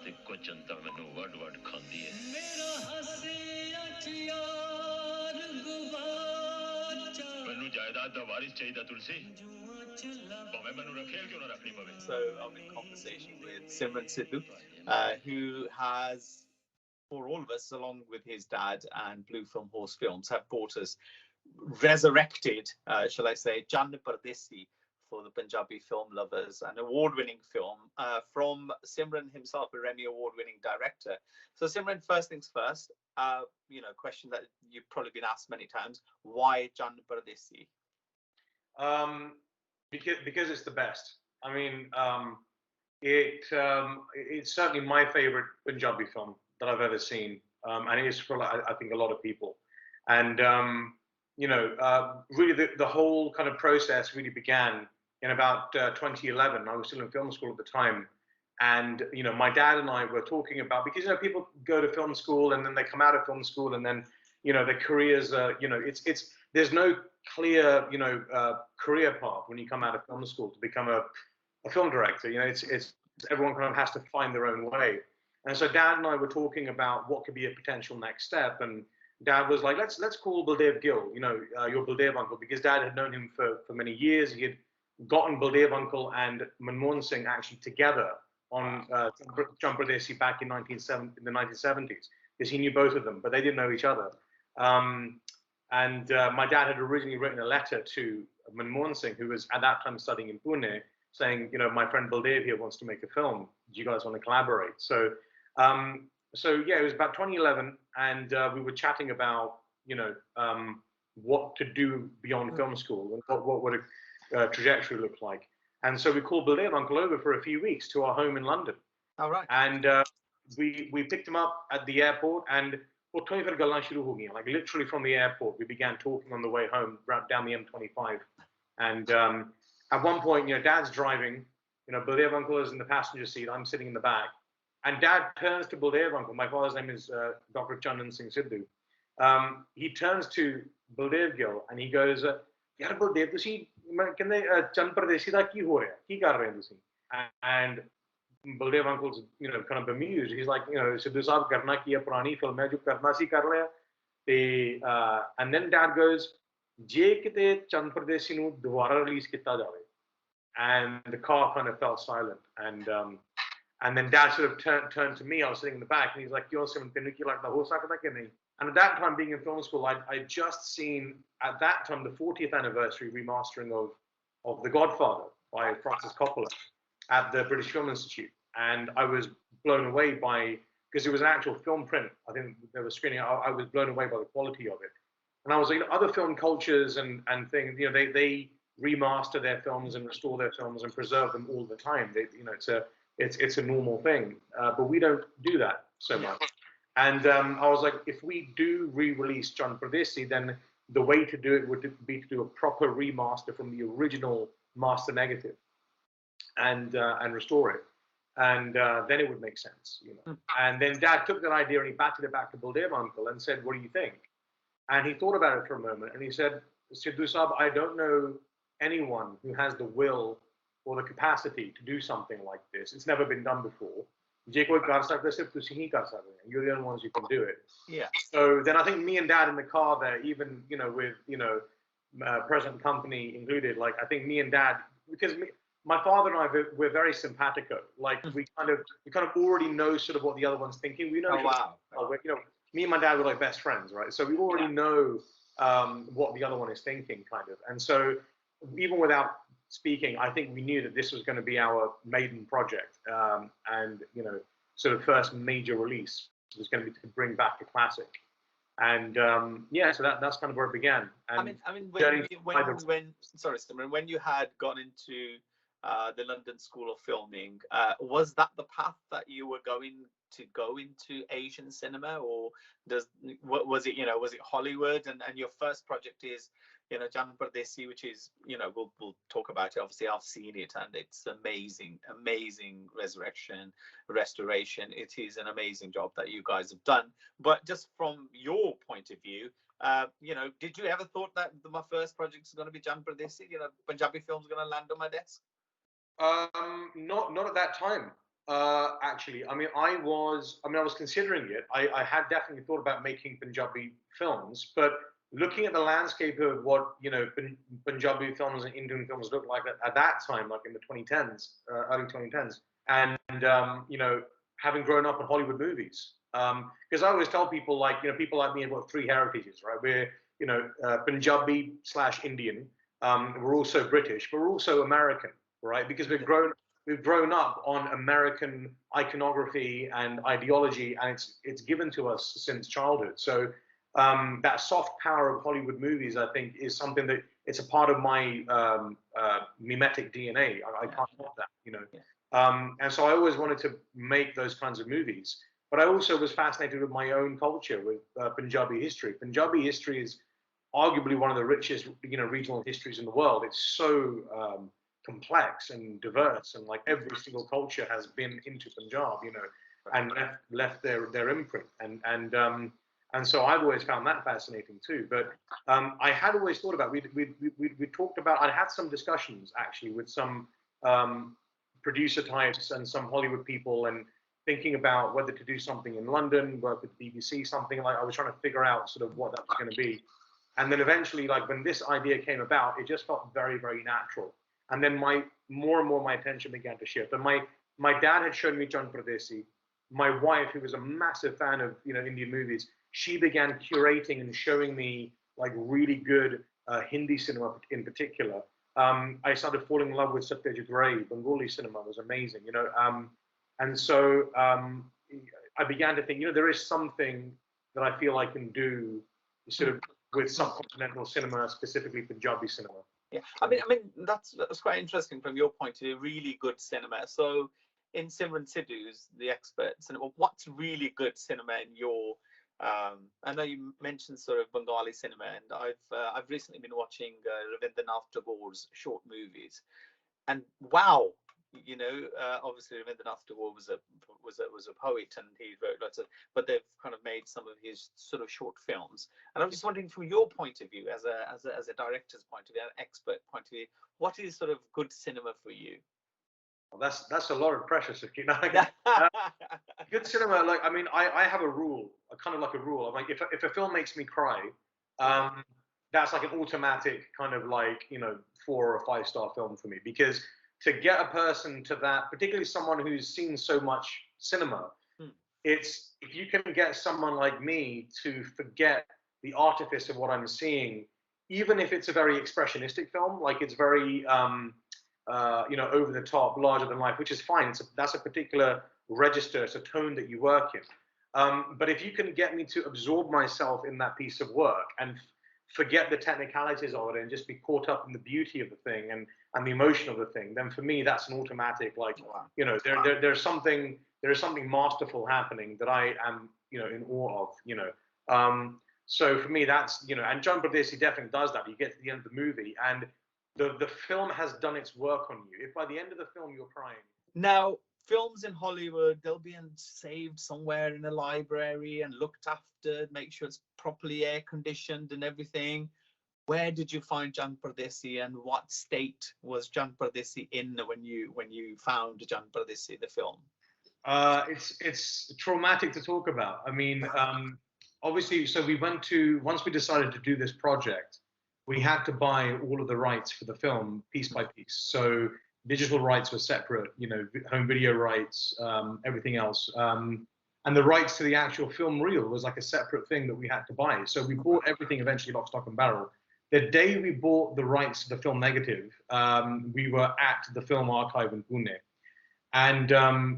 ਤੇ ਕੁਝ ਜਨਤਾ ਮੈਨੂੰ ਵੱਡ-ਵੱਡ ਖਾਂਦੀ ਹੈ। ਮੇਰਾ ਹੱਸਿਆ ਯਾਰ ਗਵਾਚਾ ਮੈਨੂੰ ਜਾਇਦਾਦ ਦਾ ਵਾਰਿਸ ਚਾਹੀਦਾ ਤੁਲਸੀ ਭਾਵੇਂ ਮੈਨੂੰ ਰੱਖਿਆ ਕਿਉਂ ਨਾ ਰੱਖਣੀ ਪਵੇ। So I'm in conversation with Simran Sidhu, who has, for all of us, along with his dad and Blue Film Horse Films, have brought us resurrected, shall I say, Chann Pardesi for the Panjabi film lovers, an award-winning film from Simran himself, a Emmy award-winning director. So Simran, first things first, question that you've probably been asked many times: why Chann Pardesi? Because it's the best. I mean, it's certainly my favorite Punjabi film that I've ever seen, and it is for I think a lot of people. And really the whole kind of process really began in about 2011. I was still in film school at the time, and my dad and I were talking about, because people go to film school and then they come out of film school and then their careers it's there's no clear career path when you come out of film school to become a film director. It's everyone kind of has to find their own way. And so Dad and I were talking about what could be a potential next step, and Dad was like, let's call Baldev Gill, your Baldev uncle, because Dad had known him for many years. He had gotten Baldev uncle and Manmohan Singh actually together on Chann Pardesi back in the 1970s, because he knew both of them, but they didn't know each other. And my dad had originally written a letter to Manmohan Singh, who was at that time studying in Pune, saying, my friend Baldev here wants to make a film. Do you guys want to collaborate? So yeah, it was about 2011, and we were chatting about, what to do beyond film school and what would a trajectory look like. And so we called Baldev uncle over for a few weeks to our home in London. All right. And we picked him up at the airport, and like literally from the airport, we began talking on the way home down the M25. And at one point, Dad's driving, Baldev uncle is in the passenger seat, I'm sitting in the back, and Dad turns to Baldev uncle. My father's name is Dr. Chann Sidhu. He turns to Baldev Gill and he goes, "Yaar Baldev, tusi kende Chann Pardesi da ki ho raha hai, ki kar rahe hain tusi?" And Baldev uncle's kind of bemused. He's like, Sidhu Saab, karna ki hai, purani film hai, jo karna si kar raha hai. And then Dad goes, "Je kite Chann Pardesi nu dobara release kitta jave." And the car kind of fell silent. And then Dad sort of turned to me. I was sitting in the back, and he's like, "Yo, Simran, tenu ki lagda ho sakta ki nahi?" And at that time, being in film school, I'd just seen at that time the 40th anniversary remastering of The Godfather by Francis Coppola at the British Film Institute, and I was blown away by, because it was an actual film print. I think they were screening. I was blown away by the quality of it, and I was like, other film cultures and things, they remaster their films and restore their films and preserve them all the time. It's a normal thing, but we don't do that so much. And I was like, if we do re-release Chann Pardesi, then the way to do it would be to do a proper remaster from the original master negative, and restore it, and then it would make sense, And then Dad took that idea and he batted it back to Baldev uncle and said, "What do you think?" And he thought about it for a moment and he said, "Sidhu Saab, I don't know anyone who has the will or the capacity to do something like this. It's never been done before. You're the only ones who can do it." Yeah. So then I think me and Dad in the car there, even with present company included, like I think me and Dad, because my father and I, we're very simpatico. Like we kind of already know sort of what the other one's thinking. We know. Oh, wow. Me and my dad were like best friends, right? So we already know what the other one is thinking, kind of. And so even without speaking, I think we knew that this was going to be our maiden project, and sort of first major release was going to be to bring back a classic. And so that's kind of where it began. And I mean, sorry, Simran, when you had gone into the London School of Filming, was that the path that you were going to go into Asian cinema, or was it Hollywood? And your first project is Chann Pardesi, which is we'll talk about it. Obviously, I've seen it and it's amazing restoration. It is an amazing job that you guys have done. But just from your point of view, did you ever thought that my first project is going to be Chann Pardesi? Punjabi films going to land on my desk? Not at that time. Actually, I was considering it. I had definitely thought about making Punjabi films, but looking at the landscape of what, Punjabi films and Indian films looked like at that time, like in the 2010s, early 2010s, and having grown up in Hollywood movies, because I always tell people, like, people like me have got three heritages, right? We're, Punjabi / Indian. We're also British, but we're also American, right? Because we've grown up on American iconography and ideology, and it's given to us since childhood. So that soft power of Hollywood movies, I think, is something that it's a part of my mimetic DNA. I can't help that. And so I always wanted to make those kinds of movies. But I also was fascinated with my own culture, with Punjabi history. Punjabi history is arguably one of the richest, regional histories in the world. It's so complex and diverse, and like every single culture has been into Punjab, and left their imprint, and so I've always found that fascinating too. But I had always thought about, we talked about, I had some discussions actually with some producer types and some Hollywood people, and thinking about whether to do something in London, work with the BBC, something like, I was trying to figure out sort of what that was going to be. And then eventually, like, when this idea came about, it just felt very, very natural. And then more and more my attention began to shift. And my dad had shown me Chann Pardesi. My wife, who was a massive fan of Indian movies, she began curating and showing me like really good Hindi cinema in particular. I started falling in love with Satyajit Ray. Bengali cinema was amazing, and so I began to think, there is something that I feel I can do sort of with subcontinental cinema, specifically Punjabi cinema. Yeah, I mean that's quite interesting from your point of view. Really good cinema. So, in Simran Sidhu's the expert cinema, what's really good cinema in your? I know you mentioned sort of Bengali cinema, and I've recently been watching Ravindranath Tagore's short movies, and wow, obviously Ravindranath Tagore was a poet, and he wrote lots of, but they've kind of made some of his sort of short films. And I'm just wondering, from your point of view, as a director's point of view, an expert point of view, what is sort of good cinema for you? Well, that's a lot of pressure, Sakina. Good cinema, like, I have a rule, kind of like a rule. I'm like, if a film makes me cry, that's like an automatic kind of like 4 or 5 star film for me. Because to get a person to that, particularly someone who's seen so much cinema, it's, if you can get someone like me to forget the artifice of what I'm seeing, even if it's a very expressionistic film, like it's very over the top, larger than life, which is fine. That's a particular register, it's a tone that you work in. But if you can get me to absorb myself in that piece of work and forget the technicalities of it and just be caught up in the beauty of the thing and the emotion of the thing, then for me that's an automatic, like, there's something masterful happening that I am in awe of. So for me that's and Chann Pardesi definitely does that. You get to the end of the movie and the film has done its work on you. If by the end of the film you're crying. Now, films in Hollywood, they'll be saved somewhere in a library and looked after, make sure it's properly air conditioned and everything. Where did you find Chann Pardesi, and what state was Chann Pardesi in when you found Chann Pardesi, the film? It's traumatic to talk about. I mean, obviously, so once we decided to do this project, we had to buy all of the rights for the film piece by piece. So digital rights were separate, home video rights, everything else. And the rights to the actual film reel was like a separate thing that we had to buy. So we bought everything eventually lock, stock and barrel. The day we bought the rights to the film negative, we were at the film archive in Pune. And,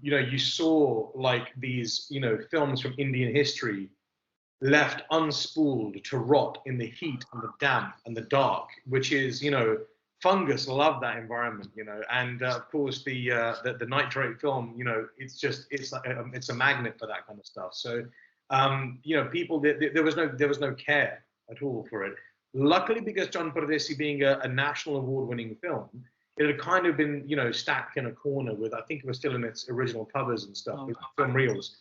you saw like these, films from Indian history left unspooled to rot in the heat and the damp and the dark, which is, fungus love that environment, and of course the nitrate film, it's a magnet for that kind of stuff. So, people, there was no care at all for it. Luckily, because Chann Pardesi being a national award-winning film, it had kind of been, stacked in a corner with, I think it was still in its original covers and stuff, with film reels.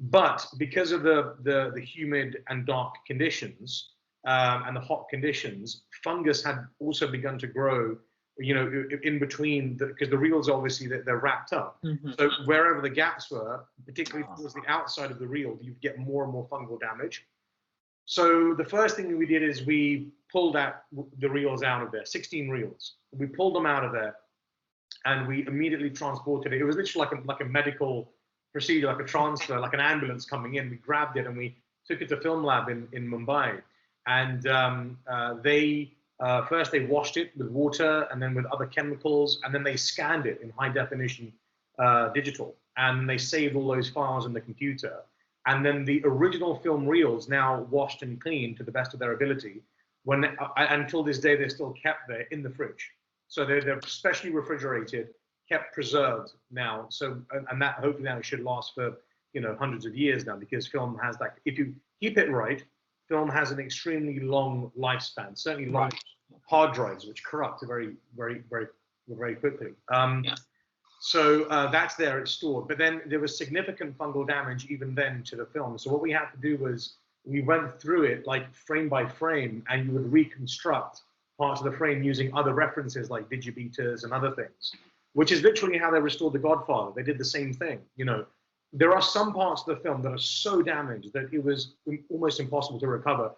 But because of the humid and dark conditions and the hot conditions, fungus had also begun to grow you know, in between, because the reels obviously they're wrapped up. So wherever the gaps were, particularly towards the outside of the reel, you get more and more fungal damage. So the first thing we did is we pulled the reels out of there, 16 reels. We pulled them out of there, and we immediately transported it. It was literally like a medical procedure, like a transfer, like an ambulance coming in. We grabbed it and we took it to film lab in Mumbai, and first they washed it with water and then with other chemicals, and then they scanned it in high definition digital, and they saved all those files in the computer. And then the original film reels, now washed and cleaned to the best of their ability, until this day they're still kept there in the fridge. So they're specially refrigerated, kept preserved now. So and that hopefully now it should last for, you know, hundreds of years now, because film has that. If you keep it right, film has an extremely long lifespan. Certainly long hard drives, which corrupt very, very, very, very quickly. So that's there, it's stored. But then there was significant fungal damage even then to the film. So what we had to do was we went through it like frame by frame, and you would reconstruct parts of the frame using other references like digibeaters and other things, which is literally how they restored The Godfather. They did the same thing. You know, there are some parts of the film that are so damaged that it was almost impossible to recover.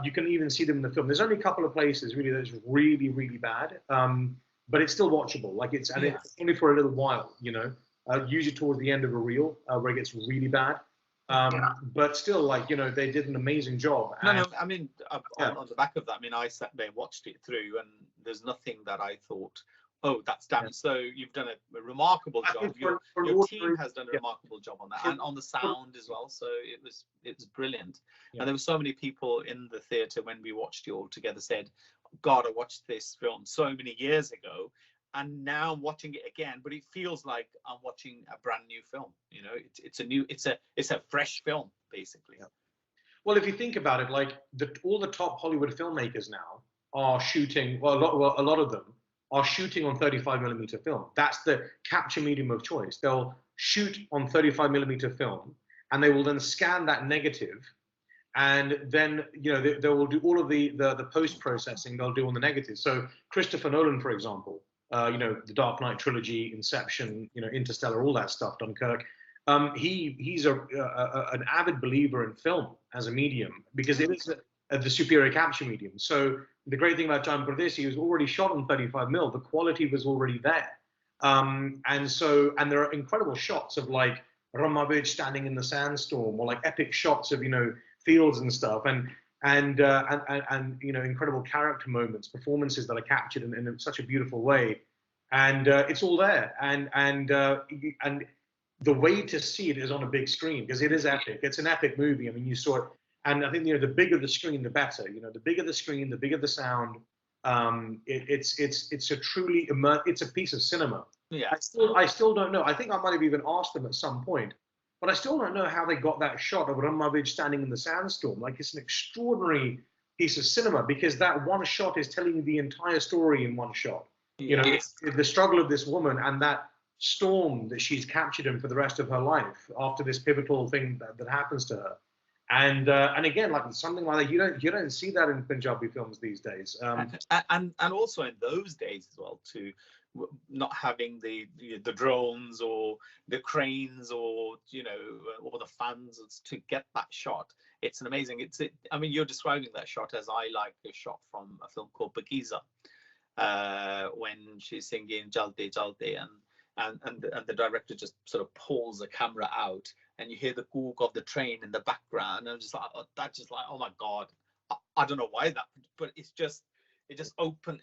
You can even see them in the film. There's only a couple of places really that's really, really bad, but it's still watchable. Like it's only for a little while, you know, usually towards the end of a reel where it gets really bad. But still, like, you know, they did an amazing job. No, I mean, on the back of that, I mean, I sat there and watched it through, and there's nothing that I thought, oh, that's damage. So you've done a remarkable job. Your team has done a remarkable job on that, and on the sound as well. So it was brilliant. And there were so many people in the theatre when we watched it all together said, God, I watched this film so many years ago, and now I'm watching it again, but it feels like I'm watching a brand new film. You know, it's a fresh film, basically. Well, if you think about it, like all the top Hollywood filmmakers now are shooting. Well, a lot of them are shooting on 35mm film. That's the capture medium of choice. They'll shoot on 35mm film, and they will then scan that negative, and then, you know, they will do all of the post processing they'll do on the negative. So Christopher Nolan, for example, you know, the Dark Knight trilogy, Inception, you know, Interstellar, all that stuff, Dunkirk. He's an avid believer in film as a medium, because it is the superior capture medium. So the great thing about Chann Pardesi was already shot on 35mm. The quality was already there, and there are incredible shots of like Ramavich standing in the sandstorm, or like epic shots of, you know, fields and stuff, and you know, incredible character moments, performances that are captured in such a beautiful way, and it's all there, and the way to see it is on a big screen, because it is epic. It's an epic movie. I mean, you saw it, and I think, you know, the bigger the screen, the better. You know, the bigger the screen, the bigger the sound. It's a truly it's a piece of cinema. Yeah. I still don't know. I think I might have even asked them at some point, but I still don't know how they got that shot of Ramavich standing in the sandstorm. Like, it's an extraordinary piece of cinema, because that one shot is telling you the entire story in one shot. You know, it's the struggle of this woman and that storm that she's captured in for the rest of her life after this pivotal thing that happens to her. And again, like something like that, you don't see that in Punjabi films these days. And also in those days as well, too, not having the drones or the cranes, or, you know, or the fans to get that shot. It's an amazing. I mean, you're describing that shot as I like a shot from a film called Pakiza, when she's singing Jalte Jalte, and the director just sort of pulls the camera out, and you hear the cook of the train in the background, and I'm just like, oh my God, I don't know why that, but it just opened,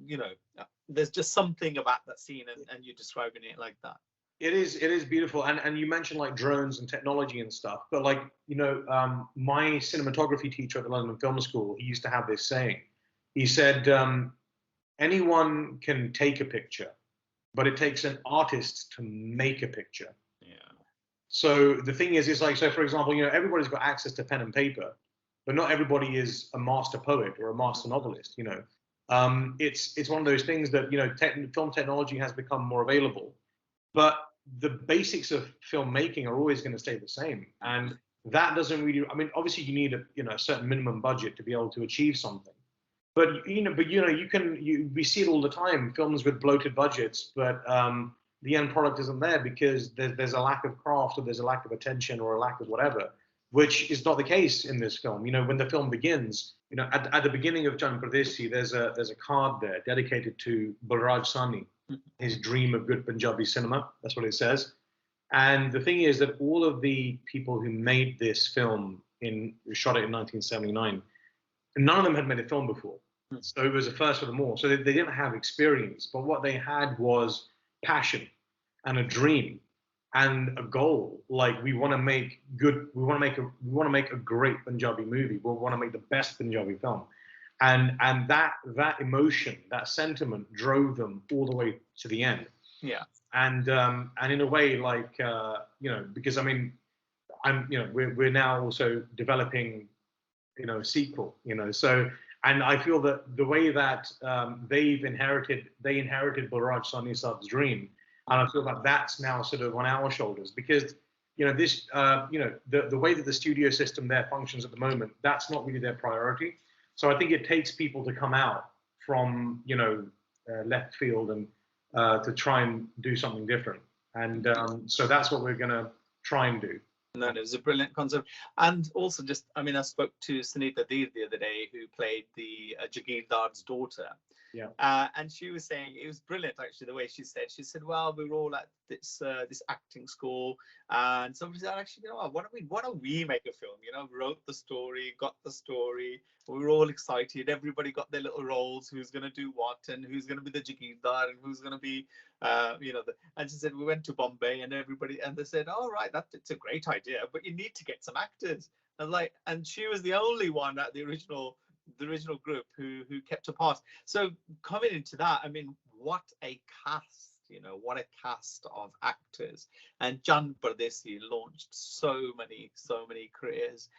you know, there's just something about that scene, and you're describing it like that. It is beautiful, and you mentioned like drones and technology and stuff, but like, you know, my cinematography teacher at the London Film School, he used to have this saying. He said, anyone can take a picture, but it takes an artist to make a picture. Yeah. So the thing is, it's like, so for example, you know, everybody's got access to pen and paper, but not everybody is a master poet or a master novelist. You know, it's one of those things that, you know, film technology has become more available, but the basics of filmmaking are always going to stay the same, and that doesn't really. I mean, obviously, you need a certain minimum budget to be able to achieve something. But we see it all the time. Films with bloated budgets, but the end product isn't there because there's a lack of craft, or there's a lack of attention, or a lack of whatever, which is not the case in this film. When the film begins, at the beginning of Chann Pardesi, there's a card there dedicated to Balraj Sahni, his dream of good Punjabi cinema. That's what it says. And the thing is that all of the people who made this film shot it in 1979, none of them had made a film before. So it was a first for them all. So they didn't have experience, but what they had was passion and a dream and a goal. Like, we want to make a great Punjabi movie. We want to make the best Punjabi film. And that emotion, that sentiment drove them all the way to the end. Yeah. And in a way, like, because we're now also developing, a sequel, so, and I feel that the way that they inherited Balraj Sahni Saab's dream, and I feel that that's now sort of on our shoulders, because, this, the way that the studio system there functions at the moment, that's not really their priority. So I think it takes people to come out from, left field and to try and do something different. And so that's what we're going to try and do. No, it was a brilliant concept. And also I spoke to Sunita Dheer the other day, who played the Jagirdar's daughter. Yeah. And she was saying, it was brilliant, actually, the way she said, well, we were all at this acting school, and somebody said, actually, why don't we make a film? Wrote the story, got the story. We were all excited. Everybody got their little roles, who's going to do what, and who's going to be the Jagirdar, and who's going to be, and she said, we went to Bombay, and they said, oh, right, it's a great idea, but you need to get some actors. And she was the only one at the original group who kept apart. So coming into that, what a cast, what a cast of actors. And Chann Pardesi launched so many careers.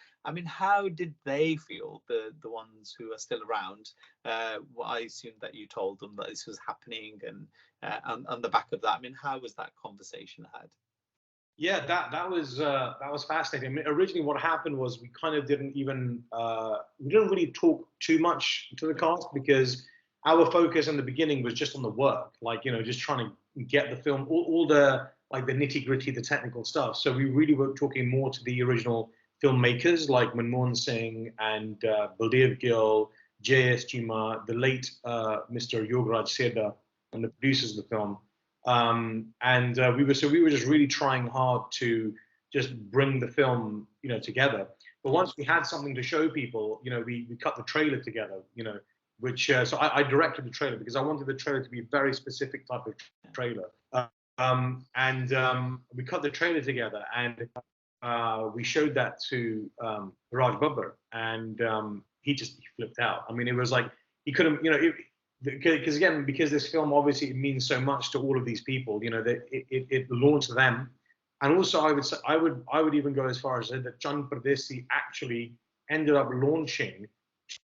How did they feel, the ones who are still around? I assume that you told them that this was happening, and on the back of that, how was that conversation had? Yeah, that was fascinating. Originally, what happened was we kind of didn't really talk too much to the cast, because our focus in the beginning was just on the work, just trying to get the film, all the the nitty gritty, the technical stuff. So we really were talking more to the original filmmakers like Manmohan Singh and Baldev Gill, J.S. Chima, the late Mr. Yogaraj Seda, and the producers of the film. We were just really trying hard to just bring the film, together. But once we had something to show people, we cut the trailer together, which so I directed the trailer because I wanted the trailer to be a very specific type of trailer. We cut the trailer together, and we showed that to Raj Babbar, and he flipped out. It was like he couldn't, because this film obviously it means so much to all of these people, that it launched them. And also I would even go as far as to say that Chann Pardesi actually ended up launching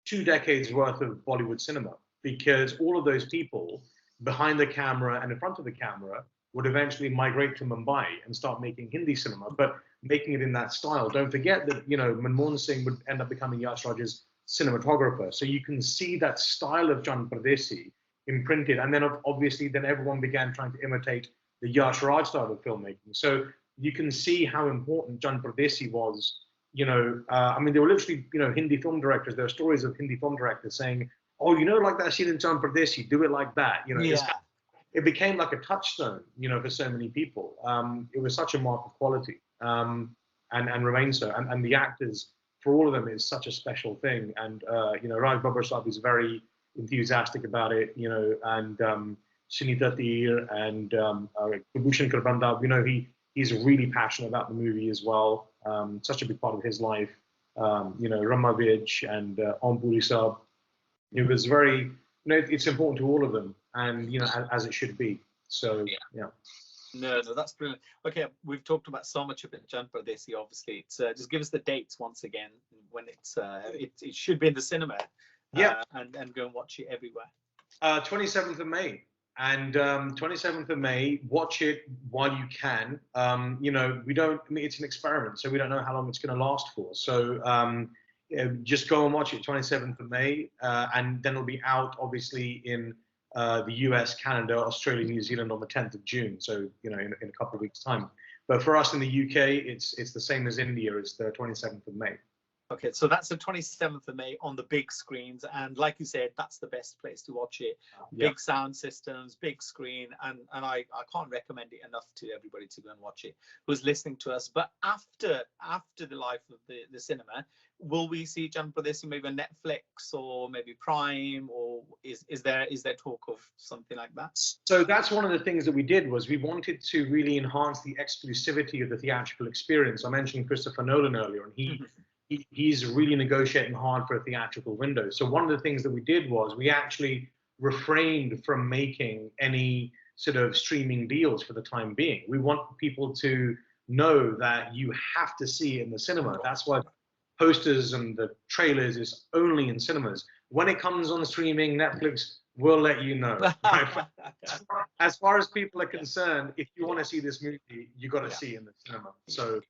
2 decades worth of Bollywood cinema, because all of those people behind the camera and in front of the camera would eventually migrate to Mumbai and start making Hindi cinema, but making it in that style. Don't forget that, Manmohan Singh would end up becoming Yash Raj's cinematographer. So you can see that style of Chann Pardesi imprinted. And then obviously then everyone began trying to imitate the Yash Raj style of filmmaking. So you can see how important Chann Pardesi was. There were literally, Hindi film directors. There are stories of Hindi film directors saying, oh, like that scene in Chann Pardesi, do it like that. It became like a touchstone, for so many people. It was such a mark of quality, and remains so. And the actors, for all of them, is such a special thing. And Raj Babbar Saab is very enthusiastic about it, and Sunita Dheer and Bhushan Karbanda, he's really passionate about the movie as well. Such a big part of his life. Rama Vij and Om Puri Saab. It was very, it's important to all of them, and as it should be. So yeah. No, that's brilliant. Okay, we've talked about so much of it, Chann Pardesi. Obviously, it's just give us the dates once again when it should be in the cinema. And go and watch it everywhere. 27th of May, and 27th of May. Watch it while you can. We don't. It's an experiment, so we don't know how long it's going to last for. So just go and watch it, 27th of May, and then it'll be out obviously in the US, Canada, Australia, New Zealand on the 10th of June. So in a couple of weeks' time. But for us in the UK, it's the same as India. It's the 27th of May. Okay, so that's the 27th of May on the big screens, and like you said, that's the best place to watch it. Big sound systems, big screen, and I can't recommend it enough to everybody to go and watch it who's listening to us. But after the life of the cinema, will we see Chann Pardesi maybe on Netflix or maybe Prime, or is there talk of something like that? So that's one of the things that we did, was we wanted to really enhance the exclusivity of the theatrical experience. I mentioned Christopher Nolan earlier, and he's really negotiating hard for a theatrical window. So one of the things that we did was we actually refrained from making any sort of streaming deals for the time being. We want people to know that you have to see it in the cinema. That's why posters and the trailers is only in cinemas. When it comes on the streaming, Netflix, we'll let you know. As far as people are concerned, if you want to see this movie, you got to see it in the cinema. So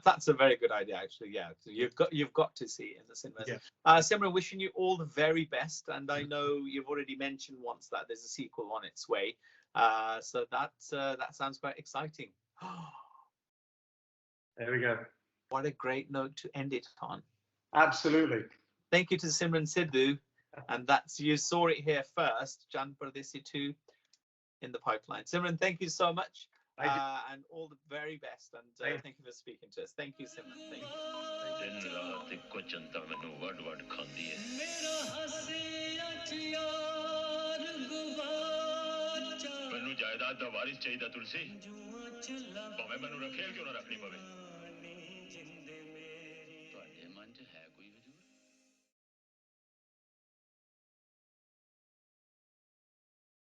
that's a very good idea, actually. Yeah, so you've got to see it in the cinemas. Simran, wishing you all the very best, and I know you've already mentioned once that there's a sequel on its way. So that sounds quite exciting. There we go. What a great note to end it on. Absolutely. Thank you to Simran Sidhu. And you saw it here first, Chann Pardesi 2 in the pipeline. Simran, thank you so much. And all the very best. And thank you for speaking to us. Thank you, Simran. Thank you.